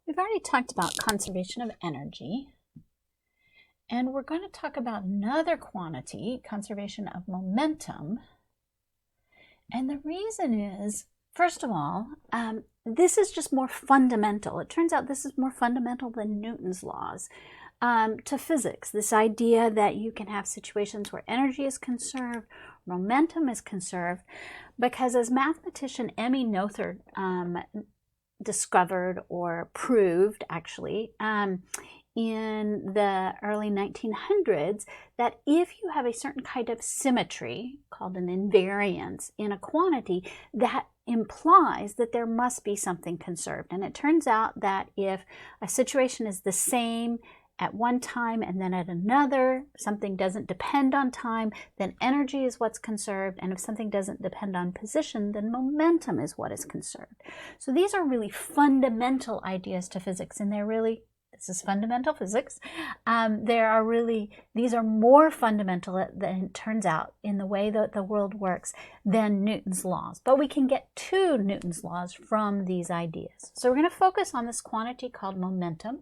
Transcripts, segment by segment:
We've already talked about conservation of energy, and we're going to talk about another quantity, conservation of momentum. And the reason is, first of all, this is just more fundamental. It turns out this is more fundamental than Newton's laws to physics. This idea that you can have situations where energy is conserved, momentum is conserved, because as mathematician Emmy Noether discovered or proved, actually, in the early 1900s, that if you have a certain kind of symmetry, called an invariance, in a quantity, that implies that there must be something conserved. And it turns out that if a situation is the same at one time and then at another, something doesn't depend on time, then energy is what's conserved. And if something doesn't depend on position, then momentum is what is conserved. So these are really fundamental ideas to physics, and this is fundamental physics. These are more fundamental than it turns out in the way that the world works than Newton's laws. But we can get to Newton's laws from these ideas. So we're going to focus on this quantity called momentum.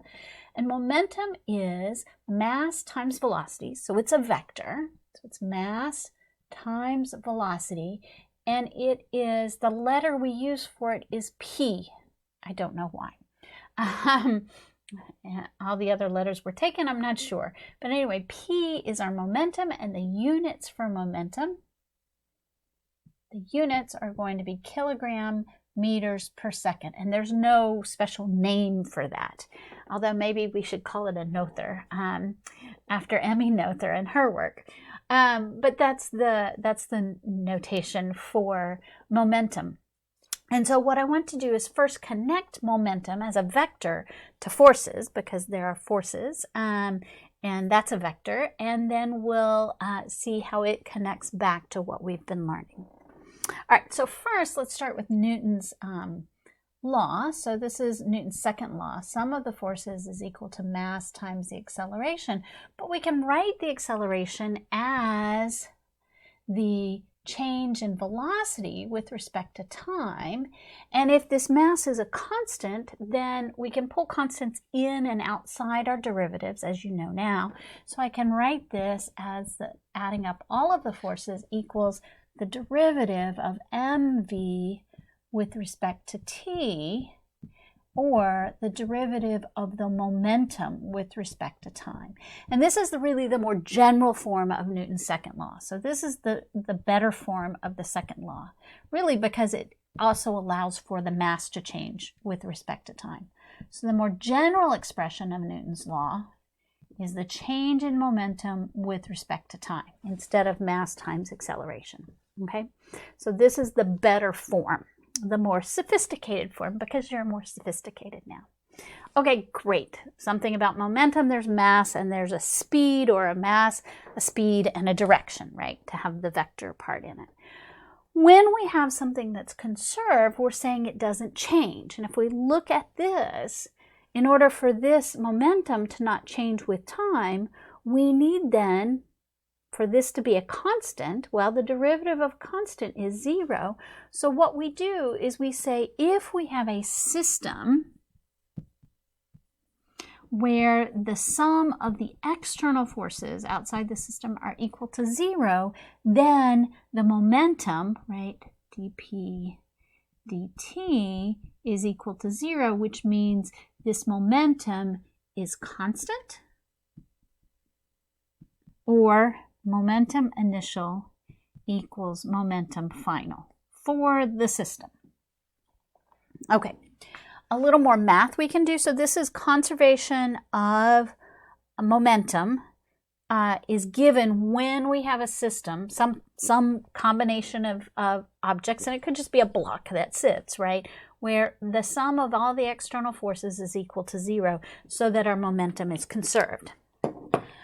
And momentum is mass times velocity. So it's a vector. So it's mass times velocity. And it is, the letter we use for it is P. I don't know why. All the other letters were taken, I'm not sure. But anyway, P is our momentum, and the units for momentum, the units are going to be kilogram meters per second. And there's no special name for that. Although maybe we should call it a Noether, after Emmy Noether and her work. But that's the notation for momentum. And so what I want to do is first connect momentum as a vector to forces, because there are forces, and that's a vector, and then we'll see how it connects back to what we've been learning. All right, so first let's start with Newton's law. So this is Newton's second law. Sum of the forces is equal to mass times the acceleration, but we can write the acceleration as the change in velocity with respect to time. And if this mass is a constant, then we can pull constants in and outside our derivatives, as you know now. So I can write this as adding up all of the forces equals the derivative of mv with respect to t, or the derivative of the momentum with respect to time. And this is really the more general form of Newton's second law. So this is the better form of the second law, really, because it also allows for the mass to change with respect to time. So the more general expression of Newton's law is the change in momentum with respect to time, instead of mass times acceleration. Okay, so this is the better form, the more sophisticated form, because you're more sophisticated now. Okay, great. Something about momentum, there's mass and there's a speed, or a mass, a speed, and a direction, right, to have the vector part in it. When we have something that's conserved, we're saying it doesn't change. And if we look at this, in order for this momentum to not change with time, we need then, for this to be a constant, well, the derivative of constant is 0. So what we do is we say, if we have a system where the sum of the external forces outside the system are equal to 0, then the momentum, right, dp dt is equal to 0, which means this momentum is constant, or momentum initial equals momentum final for the system. Okay, a little more math we can do. So this is conservation of momentum is given when we have a system, some combination of objects, and it could just be a block that sits, right, where the sum of all the external forces is equal to 0, so that our momentum is conserved.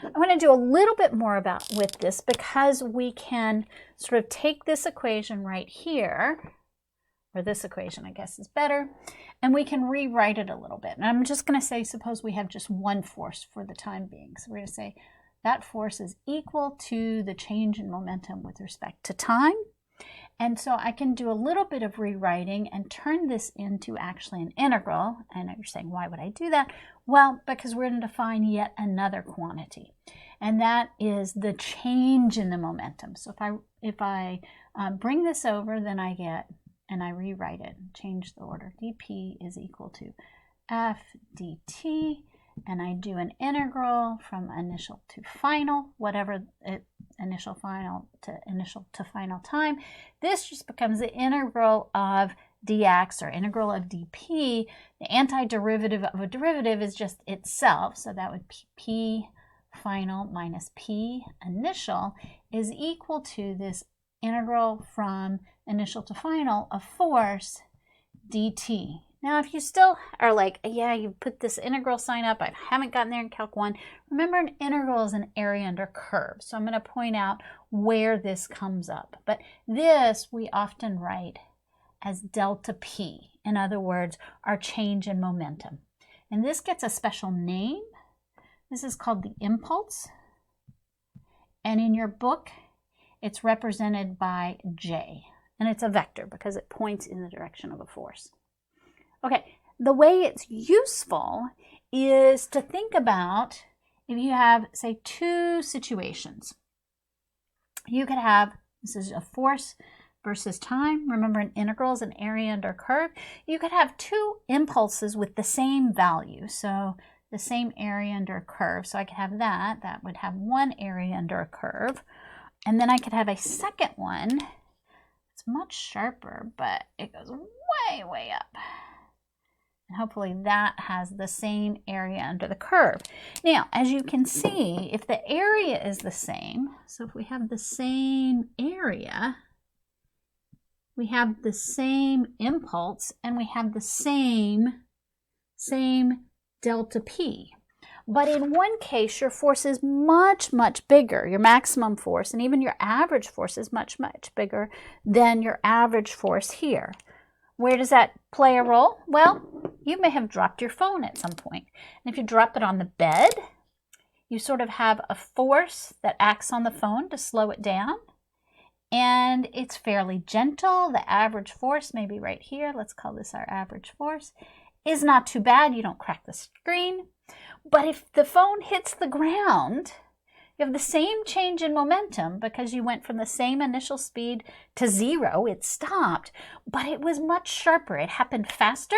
I want to do a little bit more with this, because we can sort of take this equation right here, or this equation, I guess, is better, and we can rewrite it a little bit. And I'm just going to say, suppose we have just one force for the time being. So we're going to say that force is equal to the change in momentum with respect to time. And so I can do a little bit of rewriting and turn this into actually an integral. I know you're saying, why would I do that? Well, because we're going to define yet another quantity. And that is the change in the momentum. So if I bring this over, then I get, and I rewrite it, change the order. dp is equal to f dt. And I do an integral from initial to final, whatever initial to final time. This just becomes the integral of dx, or integral of dp. The antiderivative of a derivative is just itself, so that would be p final minus p initial is equal to this integral from initial to final of force dt. Now, if you still are like, yeah, you put this integral sign up, I haven't gotten there in Calc 1, remember an integral is an area under curve. So I'm going to point out where this comes up. But this we often write as delta p. In other words, our change in momentum. And this gets a special name. This is called the impulse. And in your book, it's represented by J. And it's a vector because it points in the direction of a force. Okay, the way it's useful is to think about if you have, say, two situations. You could have, this is a force versus time. Remember, an integral is an area under curve. You could have two impulses with the same value. So the same area under a curve. So I could have that. That would have one area under a curve. And then I could have a second one. It's much sharper, but it goes way, way up. And hopefully that has the same area under the curve. Now, as you can see, if the area is the same, so if we have the same area, we have the same impulse, and we have the same delta p. But in one case, your force is much, much bigger. Your maximum force, and even your average force, is much, much bigger than your average force here. Where does that play a role? Well, you may have dropped your phone at some point. And if you drop it on the bed, you sort of have a force that acts on the phone to slow it down. And it's fairly gentle. The average force, maybe right here, let's call this our average force, is not too bad. You don't crack the screen. But if the phone hits the ground, you have the same change in momentum because you went from the same initial speed to 0. It stopped, but it was much sharper. It happened faster,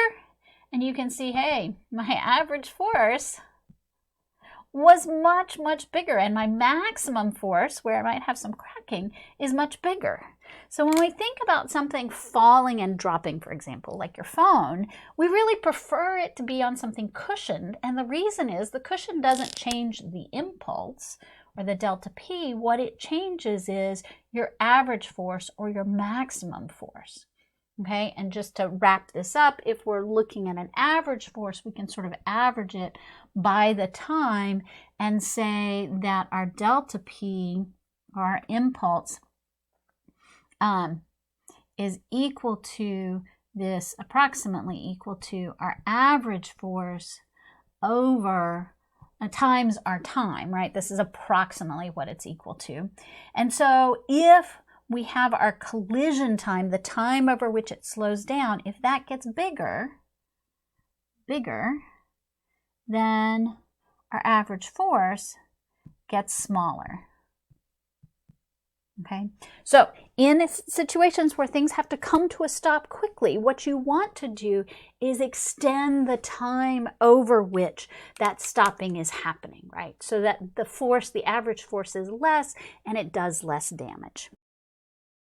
and you can see, hey, my average force was much, much bigger, and my maximum force, where I might have some cracking, is much bigger. So when we think about something falling and dropping, for example, like your phone, we really prefer it to be on something cushioned, and the reason is the cushion doesn't change the impulse, or the delta p. What it changes is your average force or your maximum force. Okay, and just to wrap this up, if we're looking at an average force, we can sort of average it by the time and say that our delta p, or our impulse, is equal to this, approximately equal to our average force over times our time, right? This is approximately what it's equal to. And so if we have our collision time, the time over which it slows down, if that gets bigger, then our average force gets smaller. Okay, so in situations where things have to come to a stop quickly, what you want to do is extend the time over which that stopping is happening, right? So that the force, the average force, is less and it does less damage.